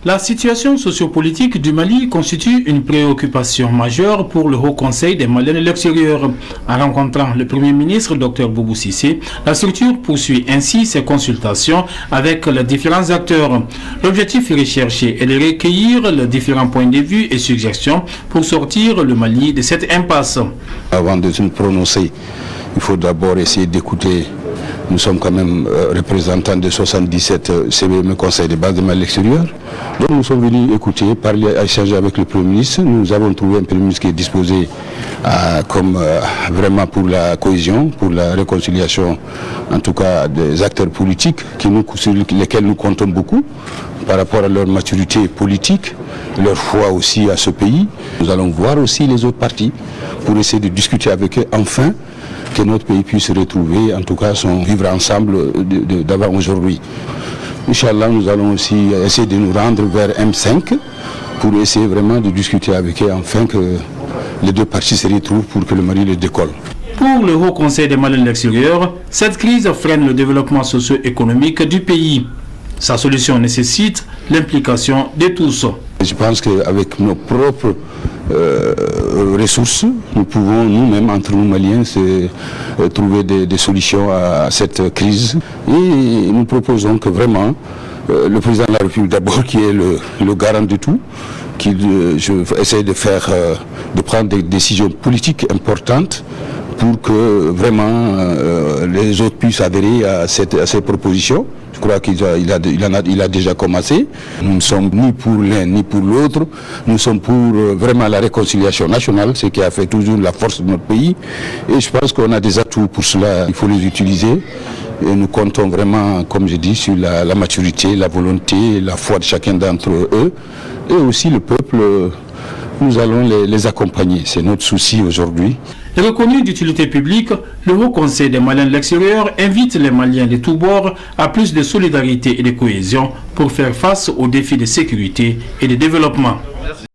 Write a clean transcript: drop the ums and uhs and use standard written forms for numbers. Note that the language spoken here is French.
La situation sociopolitique du Mali constitue une préoccupation majeure pour le Haut Conseil des Maliens de l'extérieur. En rencontrant le Premier ministre Dr Boubou Cissé, la structure poursuit ainsi ses consultations avec les différents acteurs. L'objectif recherché est de recueillir les différents points de vue et suggestions pour sortir le Mali de cette impasse. Avant de se prononcer, il faut d'abord essayer d'écouter. Nous sommes quand même représentants de 77 CBM Conseil de base de Mali extérieur. Donc nous sommes venus écouter, parler, échanger avec le Premier ministre. Nous avons trouvé un Premier ministre qui est disposé vraiment pour la cohésion, pour la réconciliation, en tout cas des acteurs politiques sur lesquels nous comptons beaucoup par rapport à leur maturité politique, leur foi aussi à ce pays. Nous allons voir aussi les autres partis pour essayer de discuter avec eux enfin que notre pays puisse se retrouver, en tout cas son vivre ensemble d'avant aujourd'hui. Inch'Allah, nous allons aussi essayer de nous rendre vers M5 pour essayer vraiment de discuter avec eux afin que les deux parties se retrouvent pour que le Mali le décolle. Pour le Haut Conseil des Maliens de l'extérieur, cette crise freine le développement socio-économique du pays. Sa solution nécessite l'implication de tous. Je pense qu'avec nos propres ressources, nous pouvons nous-mêmes, entre nous Maliens, trouver des solutions à cette crise. Et nous proposons que vraiment, le président de la République d'abord, qui est le garant de tout, essaie de prendre des décisions politiques importantes pour que vraiment les autres puissent adhérer à ces propositions. Je crois qu'il a déjà commencé. Nous ne sommes ni pour l'un ni pour l'autre. Nous sommes pour vraiment la réconciliation nationale, ce qui a fait toujours la force de notre pays. Et je pense qu'on a des atouts pour cela. Il faut les utiliser. Et nous comptons vraiment, comme je dis, sur la maturité, la volonté, la foi de chacun d'entre eux. Et aussi le peuple, nous allons les accompagner. C'est notre souci aujourd'hui. Reconnu d'utilité publique, le Haut Conseil des Maliens de l'extérieur invite les Maliens de tous bords à plus de solidarité et de cohésion pour faire face aux défis de sécurité et de développement.